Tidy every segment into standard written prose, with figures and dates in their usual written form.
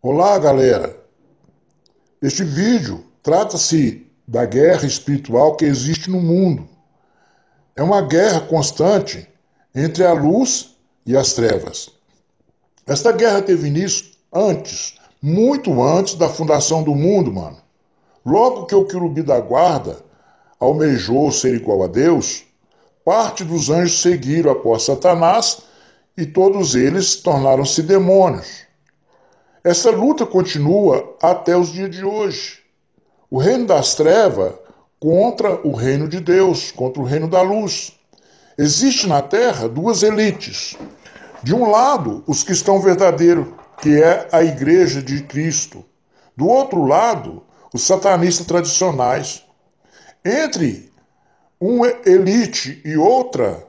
Olá, galera! Este vídeo trata-se da guerra espiritual que existe no mundo. É uma guerra constante entre a luz e as trevas. Esta guerra teve início antes, muito antes da fundação do mundo, mano. Logo que o querubim da guarda almejou ser igual a Deus, parte dos anjos seguiram após Satanás e todos eles tornaram-se demônios. Essa luta continua até os dias de hoje. O reino das trevas contra o reino de Deus, contra o reino da luz. Existe na terra duas elites. De um lado, os cristãos verdadeiros, que é a igreja de Cristo. Do outro lado, os satanistas tradicionais. Entre uma elite e outra,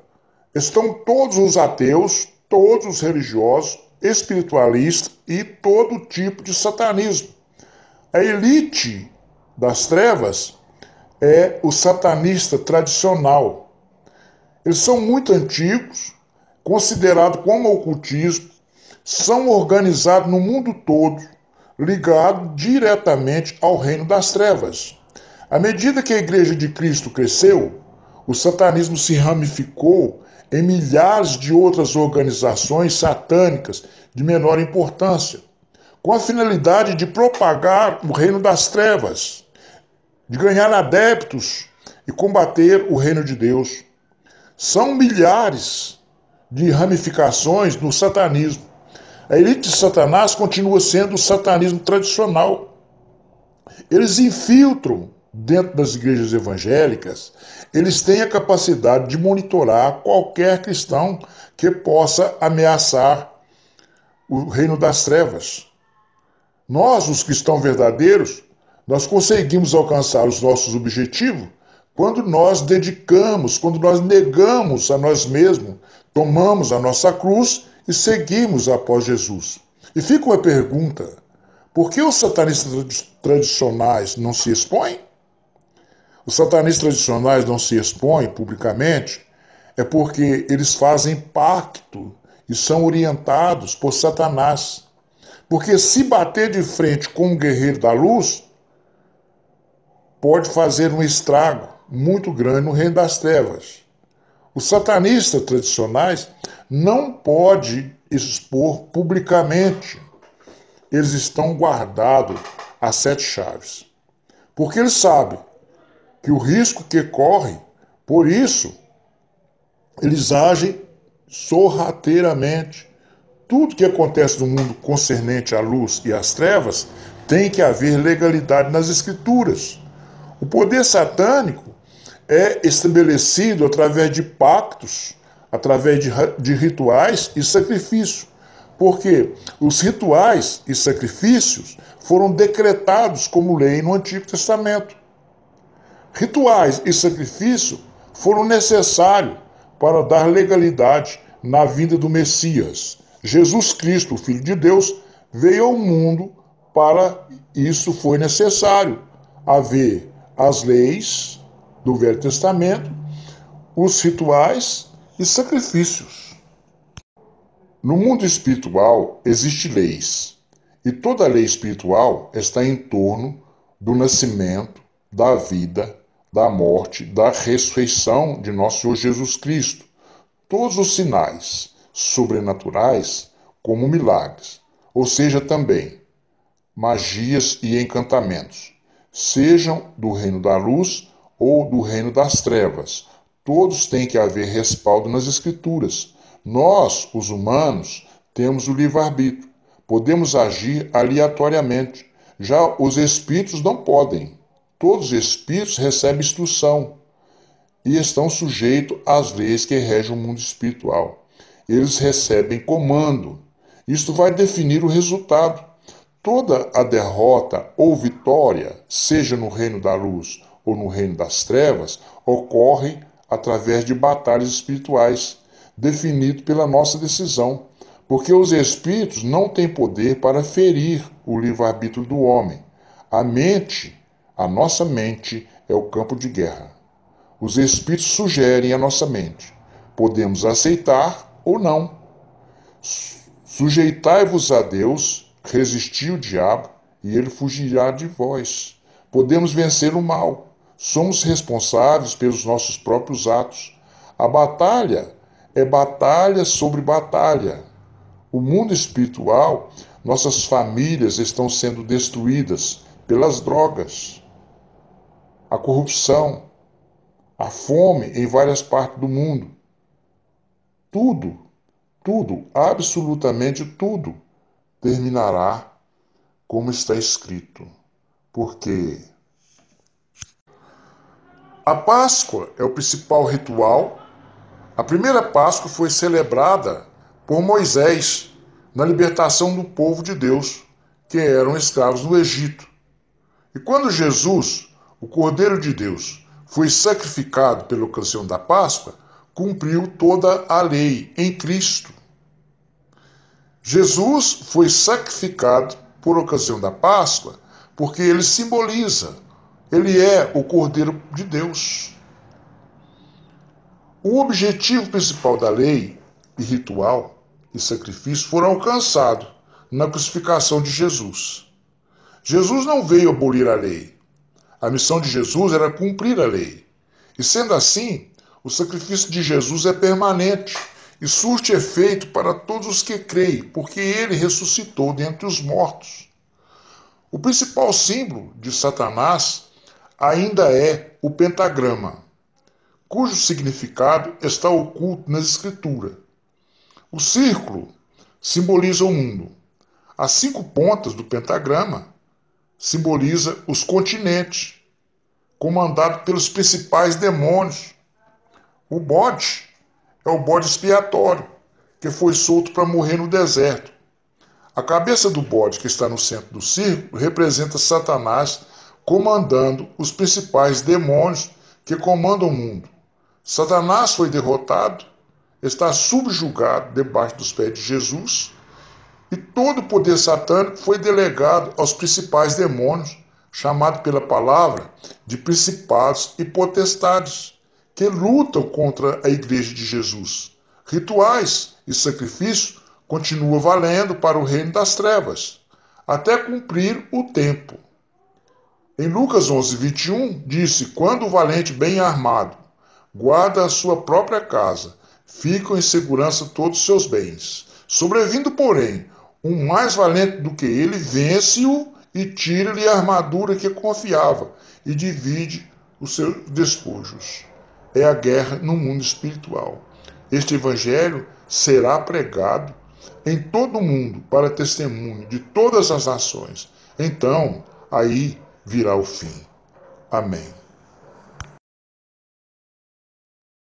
estão todos os ateus, todos os religiosos, espiritualistas e todo tipo de satanismo. A elite das trevas é o satanista tradicional. Eles são muito antigos, considerados como ocultismo, são organizados no mundo todo, ligados diretamente ao reino das trevas. À medida que a Igreja de Cristo cresceu, o satanismo se ramificou em milhares de outras organizações satânicas de menor importância, com a finalidade de propagar o reino das trevas, de ganhar adeptos e combater o reino de Deus. São milhares de ramificações no satanismo. A elite de Satanás continua sendo o satanismo tradicional. Eles infiltram dentro das igrejas evangélicas, eles têm a capacidade de monitorar qualquer cristão que possa ameaçar o reino das trevas. Nós, os cristãos verdadeiros, nós conseguimos alcançar os nossos objetivos quando nós dedicamos, quando nós negamos a nós mesmos, tomamos a nossa cruz e seguimos após Jesus. E fica uma pergunta: por que os satanistas tradicionais não se expõem? Os satanistas tradicionais não se expõem publicamente é porque eles fazem pacto e são orientados por Satanás. Porque se bater de frente com um guerreiro da luz, pode fazer um estrago muito grande no reino das trevas. Os satanistas tradicionais não podem expor publicamente. Eles estão guardados às 7 chaves. Porque eles sabem que o risco que corre, por isso, eles agem sorrateiramente. Tudo que acontece no mundo concernente à luz e às trevas tem que haver legalidade nas escrituras. O poder satânico é estabelecido através de pactos, através de rituais e sacrifícios. Porque os rituais e sacrifícios foram decretados como lei no Antigo Testamento. Rituais e sacrifício foram necessários para dar legalidade na vinda do Messias. Jesus Cristo, o Filho de Deus, veio ao mundo para isso foi necessário haver as leis do Velho Testamento, os rituais e sacrifícios. No mundo espiritual existem leis, e toda lei espiritual está em torno do nascimento, da vida, da morte, da ressurreição de nosso Senhor Jesus Cristo. Todos os sinais sobrenaturais, como milagres, ou seja, também magias e encantamentos, sejam do reino da luz ou do reino das trevas, todos têm que haver respaldo nas Escrituras. Nós, os humanos, temos o livre-arbítrio, podemos agir aleatoriamente. Já os espíritos não podem. Todos os espíritos recebem instrução e estão sujeitos às leis que regem o mundo espiritual. Eles recebem comando. Isto vai definir o resultado. Toda a derrota ou vitória, seja no reino da luz ou no reino das trevas, ocorre através de batalhas espirituais, definido pela nossa decisão, porque os espíritos não têm poder para ferir o livre-arbítrio do homem. A mente, a nossa mente, é o campo de guerra. Os espíritos sugerem a nossa mente. Podemos aceitar ou não. Sujeitai-vos a Deus, Resisti o diabo e ele fugirá de vós. Podemos vencer o mal. Somos responsáveis pelos nossos próprios atos. A batalha é batalha sobre batalha. O mundo espiritual, nossas famílias estão sendo destruídas pelas drogas, a corrupção, a fome em várias partes do mundo. Tudo, absolutamente tudo, terminará como está escrito. Porque a Páscoa é o principal ritual. A primeira Páscoa foi celebrada por Moisés na libertação do povo de Deus, que eram escravos no Egito. E quando Jesus, o Cordeiro de Deus, foi sacrificado pela ocasião da Páscoa, cumpriu toda a lei em Cristo. Jesus foi sacrificado por ocasião da Páscoa porque ele simboliza, ele é o Cordeiro de Deus. O objetivo principal da lei e ritual e sacrifício foram alcançados na crucificação de Jesus. Jesus não veio abolir a lei. A missão de Jesus era cumprir a lei. E sendo assim, o sacrifício de Jesus é permanente e surte efeito para todos os que creem, porque ele ressuscitou dentre os mortos. O principal símbolo de Satanás ainda é o pentagrama, cujo significado está oculto nas Escrituras. O círculo simboliza o mundo. As 5 pontas do pentagrama simboliza os continentes, comandado pelos principais demônios. O bode é o bode expiatório, que foi solto para morrer no deserto. A cabeça do bode, que está no centro do círculo, representa Satanás comandando os principais demônios que comandam o mundo. Satanás foi derrotado, está subjugado debaixo dos pés de Jesus, e todo o poder satânico foi delegado aos principais demônios, chamado pela palavra de principados e potestades, que lutam contra a igreja de Jesus. Rituais e sacrifícios continuam valendo para o reino das trevas, até cumprir o tempo. Em Lucas 11:21, disse: quando o valente bem armado guarda a sua própria casa, ficam em segurança todos os seus bens. Sobrevindo, porém, um mais valente do que ele, vence-o e tira-lhe a armadura que confiava e divide os seus despojos. É a guerra no mundo espiritual. Este evangelho será pregado em todo o mundo para testemunho de todas as nações. Então, aí virá o fim. Amém.